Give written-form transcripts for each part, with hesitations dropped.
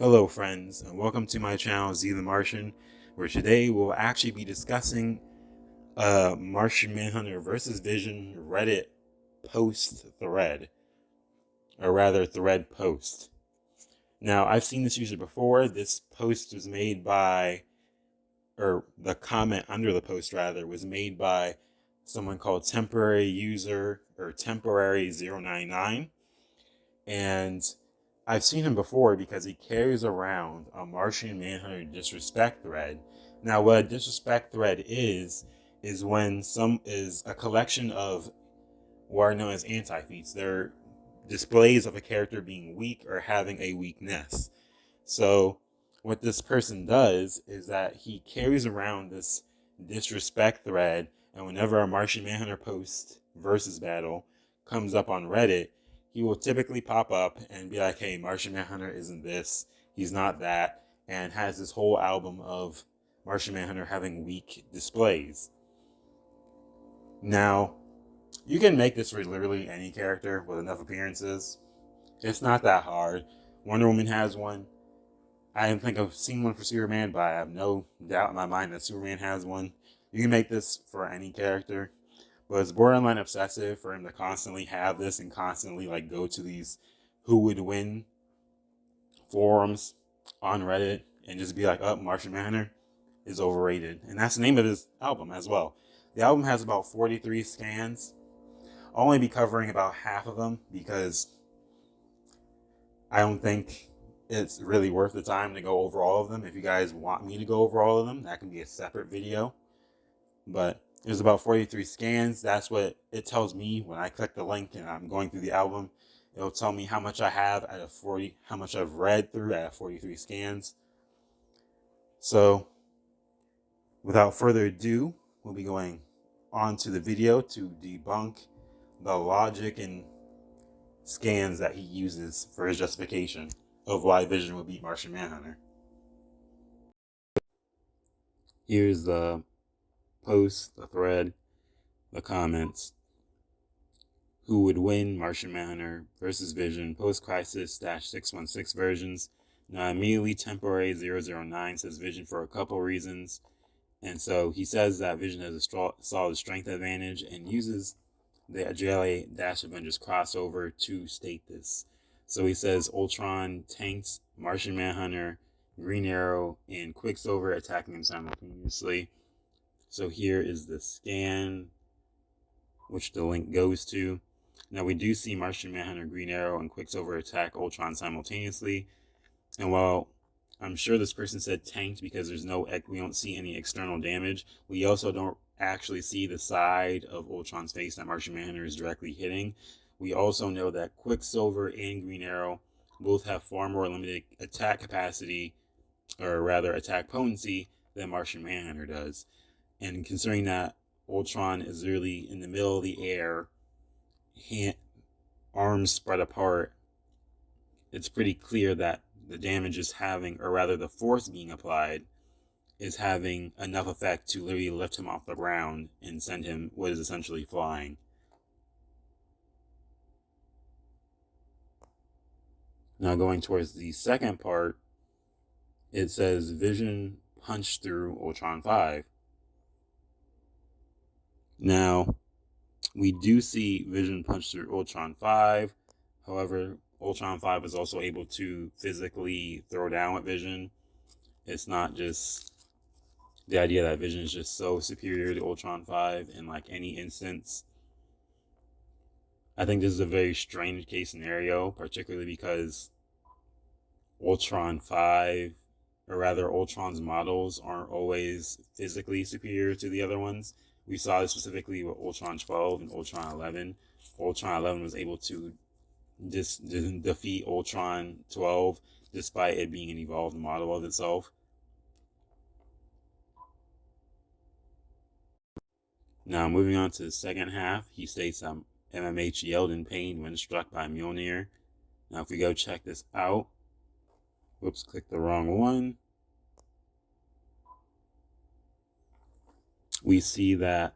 Hello friends, and welcome to my channel Z the Martian, where today we'll actually be discussing Martian Manhunter versus Vision Reddit post thread, or rather thread post. Now, I've seen this user before. This post was made by, or the comment under the post rather, was made by someone called temporary user, or temporary 099, and I've seen him before because he carries around a Martian Manhunter disrespect thread. Now, what a disrespect thread is when some is a collection of what are known as anti-feats. They're displays of a character being weak or having a weakness. So what this person does is that he carries around this disrespect thread, and whenever a Martian Manhunter post versus battle comes up on Reddit, he will typically pop up and be like, hey, Martian Manhunter isn't this, he's not that, and has this whole album of Martian Manhunter having weak displays. Now, you can make this for literally any character with enough appearances. It's not that hard. Wonder Woman has one. I don't think I've seen one for Superman, but I have no doubt in my mind that Superman has one. You can make this for any character, but it's borderline obsessive for him to constantly have this and constantly like go to these who would win forums on Reddit and just be like, oh, Martian Manhunter is overrated. And that's the name of his album as well. The album has about 43 scans. I'll only be covering about half of them because I don't think it's really worth the time to go over all of them. If you guys want me to go over all of them, that can be a separate video. But there's about 43 scans. That's what it tells me when I click the link and I'm going through the album. It'll tell me how much I have out of 40, how much I've read through out of 43 scans. So without further ado, we'll be going on to the video to debunk the logic and scans that he uses for his justification of why Vision will beat Martian Manhunter. Here's the post, the thread, the comments. Who would win Martian Manhunter versus Vision post-crisis-616 versions? Now immediately temporary 009 says Vision for a couple reasons. And so he says that Vision has a solid strength advantage and uses the JLA-Avengers crossover to state this. So he says Ultron tanks Martian Manhunter, Green Arrow, and Quicksilver attacking him simultaneously. So here is the scan, which the link goes to. Now we do see Martian Manhunter, Green Arrow, and Quicksilver attack Ultron simultaneously. And while I'm sure this person said tanked because we don't see any external damage, we also don't actually see the side of Ultron's face that Martian Manhunter is directly hitting. We also know that Quicksilver and Green Arrow both have far more limited attack capacity, or rather attack potency, than Martian Manhunter does. And considering that Ultron is really in the middle of the air, arms spread apart, it's pretty clear that the damage is having, or rather the force being applied, is having enough effect to literally lift him off the ground and send him what is essentially flying. Now going towards the second part, it says Vision punched through Ultron 5. Now, we do see Vision punch through Ultron 5. However, Ultron 5 is also able to physically throw down with Vision. It's not just the idea that Vision is just so superior to Ultron 5 in like any instance. I think this is a very strange case scenario, particularly because Ultron 5, or rather Ultron's models, aren't always physically superior to the other ones. We saw this specifically with Ultron 12 and Ultron 11. Ultron 11 was able to defeat Ultron 12 despite it being an evolved model of itself. Now, moving on to the second half, he states that MMH yelled in pain when struck by Mjolnir. Now, if we go check this out, whoops, clicked the wrong one. We see that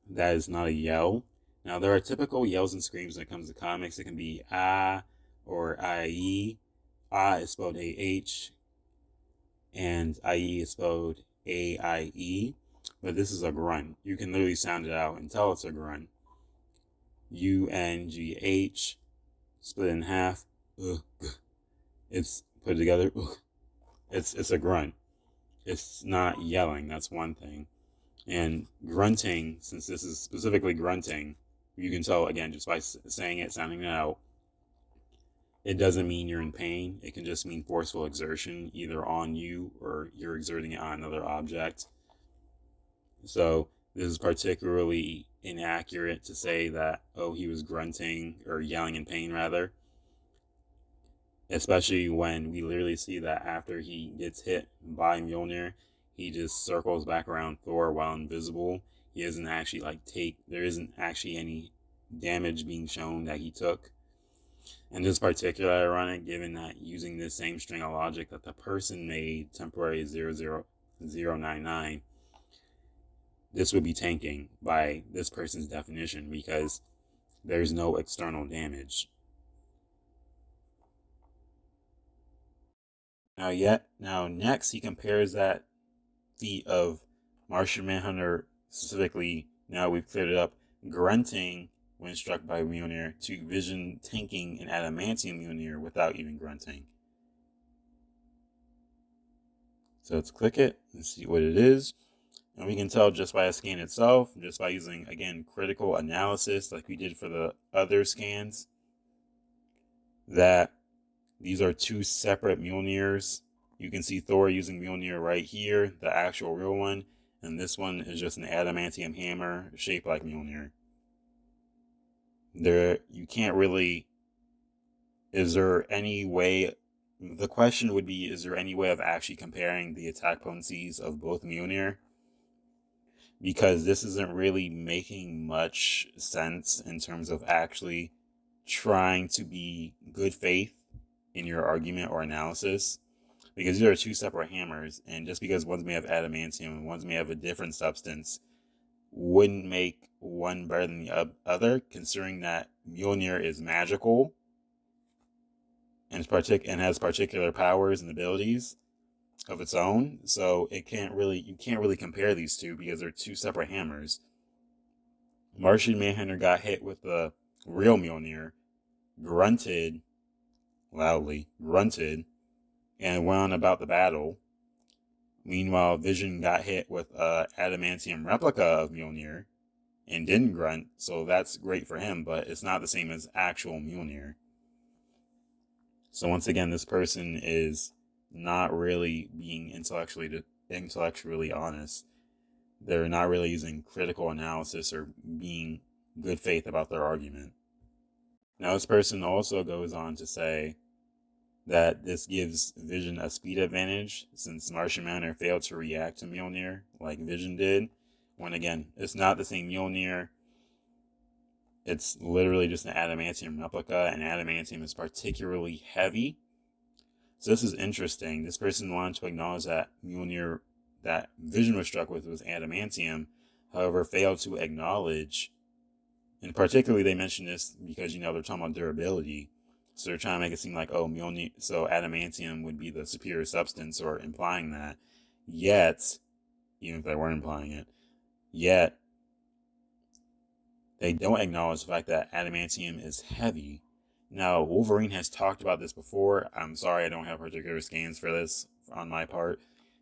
that is not a yell. Now, there are typical yells and screams when it comes to comics. It can be ah or IE, I is spelled A-H, and I-E is spelled A-I-E, but this is a grunt. You can literally sound it out and tell it's a grunt. U-N-G-H, split in half. It's put together. It's a grunt. It's not yelling. That's one thing. And grunting, since this is specifically grunting, you can tell again just by saying it, sounding it out. It doesn't mean you're in pain. It can just mean forceful exertion, either on you or you're exerting it on another object. So this is particularly inaccurate to say that, oh, he was grunting or yelling in pain, rather. Especially when we literally see that after he gets hit by Mjolnir, he just circles back around Thor while invisible. He doesn't actually there isn't actually any damage being shown that he took. And this is particularly ironic given that using this same string of logic that the person made, temporary 00099, this would be tanking by this person's definition because there's no external damage. Now next he compares that feat of Martian Manhunter, specifically, now we've cleared it up, grunting when struck by Mjolnir, to Vision tanking an adamantium Mjolnir without even grunting. So let's click it and see what it is. And we can tell just by a scan itself, just by using, again, critical analysis like we did for the other scans, that these are two separate Mjolnirs. You can see Thor using Mjolnir right here, the actual real one, and this one is just an adamantium hammer shaped like Mjolnir. You can't really, is there any way, the question would be, is there any way of actually comparing the attack potencies of both Mjolnir? Because this isn't really making much sense in terms of actually trying to be good faith in your argument or analysis, because these are two separate hammers, and just because one's made of adamantium and one's made of a different substance wouldn't make one better than the other, considering that Mjolnir is magical and has particular powers and abilities of its own. So you can't really compare these two because they're two separate hammers. Martian Manhunter got hit with the real Mjolnir, grunted loudly, and went on about the battle. Meanwhile, Vision got hit with a adamantium replica of Mjolnir and didn't grunt, so that's great for him, but it's not the same as actual Mjolnir. So once again, this person is not really being intellectually honest. They're not really using critical analysis or being good faith about their argument. Now, this person also goes on to say that this gives Vision a speed advantage since Martian Manhunter failed to react to Mjolnir like Vision did. When again, it's not the same Mjolnir. It's literally just an adamantium replica, and adamantium is particularly heavy. So this is interesting. This person wanted to acknowledge that Mjolnir that Vision was struck with was adamantium, however, failed to acknowledge, and particularly they mentioned this because, they're talking about durability. So they're trying to make it seem like, oh, Mjolnir, so adamantium would be the superior substance, or implying that. Yet, even if they weren't implying it, yet they don't acknowledge the fact that adamantium is heavy. Now, Wolverine has talked about this before. I'm sorry I don't have particular scans for this on my part,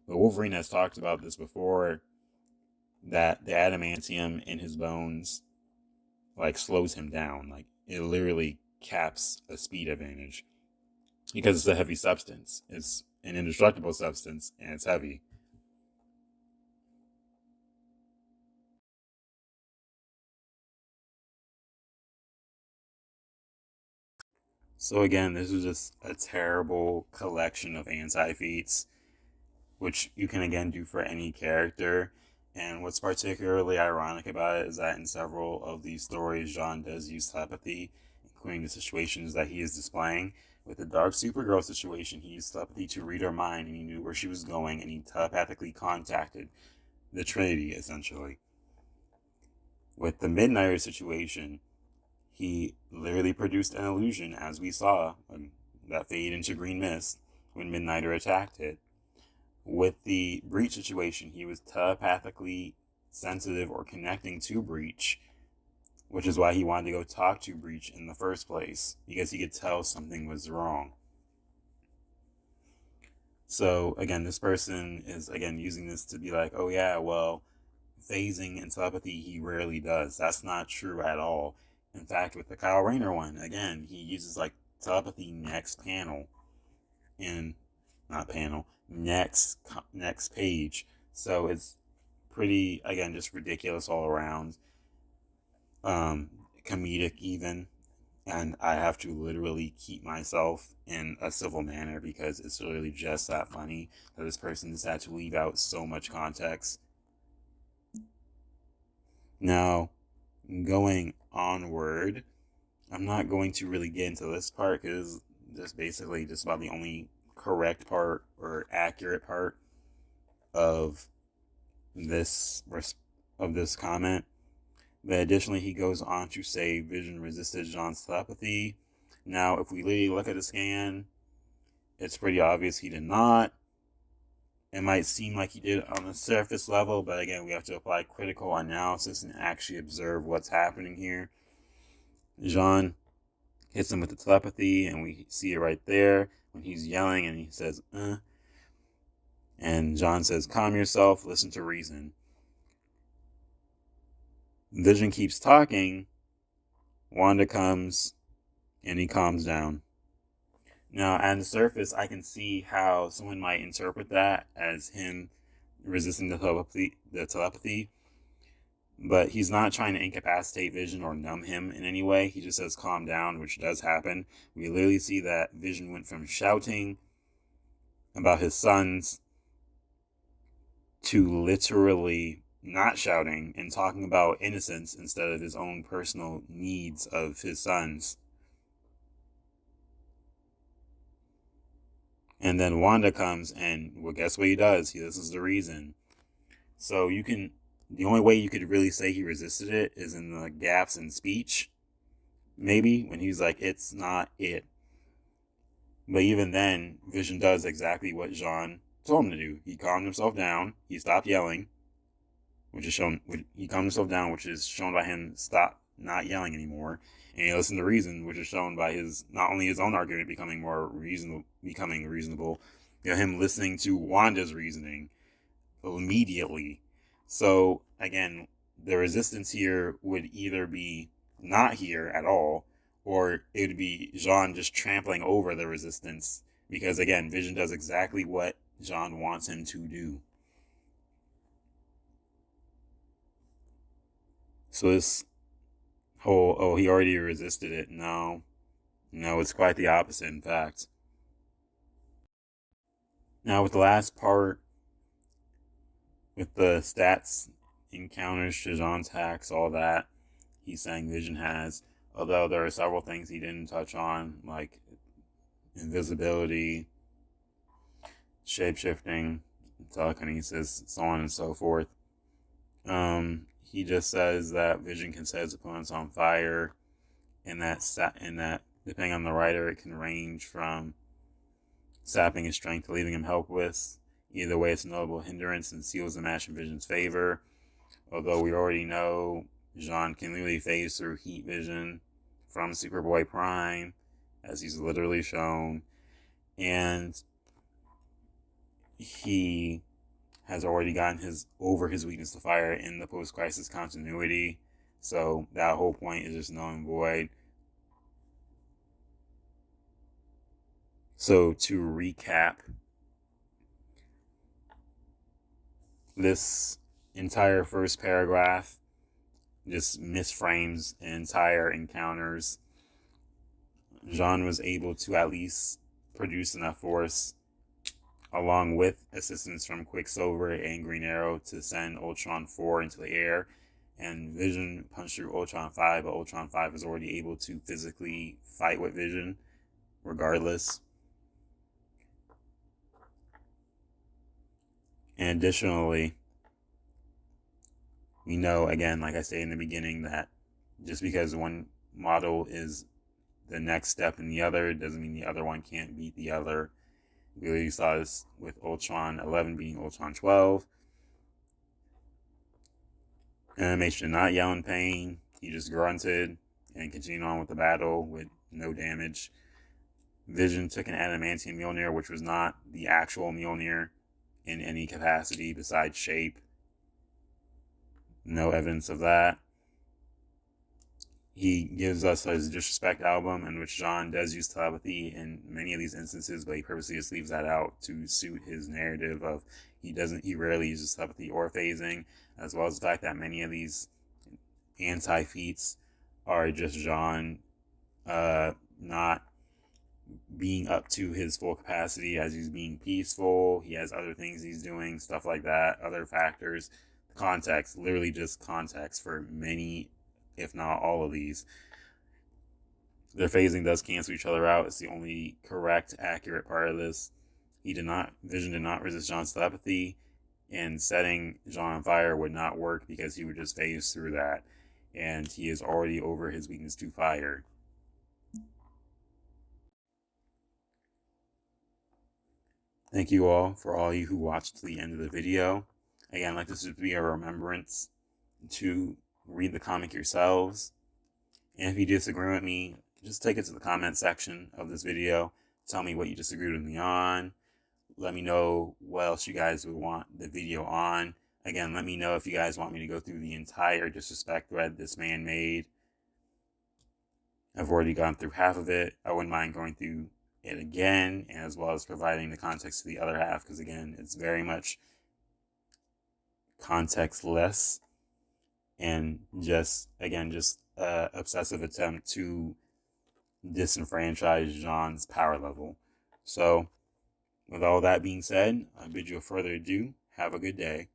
but Wolverine has talked about this before, that the adamantium in his bones slows him down. It literally caps a speed advantage because it's a heavy substance. It's an indestructible substance and it's heavy. So again, this is just a terrible collection of anti-feats, which you can again do for any character. And what's particularly ironic about it is that in several of these stories, Jean does use telepathy, including the situations that he is displaying. With the Dark Supergirl situation, he used telepathy to read her mind, and he knew where she was going, and he telepathically contacted the Trinity, essentially. With the Midnighter situation, he literally produced an illusion, as we saw, that fade into green mist when Midnighter attacked it. With the Breach situation, he was telepathically sensitive or connecting to Breach, which is why he wanted to go talk to Breach in the first place, because he could tell something was wrong. So again, this person is again using this to be like, oh yeah, well, phasing and telepathy he rarely does. That's not true at all. In fact, with the Kyle Rayner one, again, he uses like telepathy next panel, and not panel, next page. So it's pretty, again, just ridiculous all around. Comedic even, and I have to literally keep myself in a civil manner because it's literally just that funny that this person just had to leave out so much context. Now, going onward, I'm not going to really get into this part because this basically just about the only correct part or accurate part of this comment. But additionally, he goes on to say Vision resisted Jean's telepathy. Now, if we really look at the scan, it's pretty obvious he did not. It might seem like he did on the surface level, but again, we have to apply critical analysis and actually observe what's happening here. Jean hits him with the telepathy, and we see it right there when he's yelling, and he says, And Jean says, calm yourself, listen to reason. Vision keeps talking. Wanda comes, and he calms down. Now, on the surface, I can see how someone might interpret that as him resisting the telepathy, but he's not trying to incapacitate Vision or numb him in any way. He just says calm down, which does happen. We literally see that Vision went from shouting about his sons to literally not shouting and talking about innocence instead of his own personal needs of his sons. And then Wanda comes and, well, guess what he does? This is the reason. So the only way you could really say he resisted it is in the gaps in speech. Maybe when he's like, it's not it. But even then, Vision does exactly what Jean told him to do. He calmed himself down. He stopped yelling, he calmed himself down, which is shown by him stop not yelling anymore. And he listened to reason, which is shown by not only his own argument becoming reasonable, him listening to Wanda's reasoning immediately. So again, the resistance here would either be not here at all, or it would be Jean just trampling over the resistance, because again, Vision does exactly what Jean wants him to do. So this whole, he already resisted it. No, it's quite the opposite, in fact. Now with the last part, with the stats, encounters, Shazam's hacks, all that, he's saying Vision has, although there are several things he didn't touch on, like invisibility, shapeshifting, telekinesis, so on and so forth. He just says that Vision can set his opponents on fire, and that depending on the writer, it can range from sapping his strength to leaving him helpless. Either way, it's a notable hindrance and seals the match in Vision's favor. Although we already know Jean can literally phase through heat vision from Superboy Prime, as he's literally shown, and he has already gotten over his weakness to fire in the post-crisis continuity. So that whole point is just null and void. So to recap, this entire first paragraph just misframes entire encounters. Jean was able to at least produce enough force, along with assistance from Quicksilver and Green Arrow, to send Ultron 4 into the air, and Vision punched through Ultron 5, but Ultron 5 was already able to physically fight with Vision regardless. And additionally, we know, again, like I say in the beginning, that just because one model is the next step in the other doesn't mean the other one can't beat the other. We really saw this with Ultron 11 beating Ultron 12. Animation did not yell in pain. He just grunted and continued on with the battle with no damage. Vision took an adamantium Mjolnir, which was not the actual Mjolnir in any capacity besides shape. No evidence of that. He gives us his Disrespect album, in which John does use telepathy in many of these instances, but he purposely just leaves that out to suit his narrative of he rarely uses telepathy or phasing, as well as the fact that many of these anti-feats are just John not being up to his full capacity as he's being peaceful. He has other things he's doing, stuff like that, other factors. The context, literally just context for many, if not all of these. Their phasing does cancel each other out. It's the only correct, accurate part of this. Vision did not resist John's telepathy, and setting John on fire would not work because he would just phase through that, and he is already over his weakness to fire. Thank you all for all you who watched to the end of the video. Again, I'd like this to be a remembrance to read the comic yourselves. And if you disagree with me, just take it to the comment section of this video. Tell me what you disagreed with me on. Let me know what else you guys would want the video on. Again, let me know if you guys want me to go through the entire disrespect thread this man made. I've already gone through half of it. I wouldn't mind going through it again, as well as providing the context to the other half, because again, it's very much contextless and just obsessive attempt to disenfranchise John's power level. So with all that being said, I bid you a further ado. Have a good day.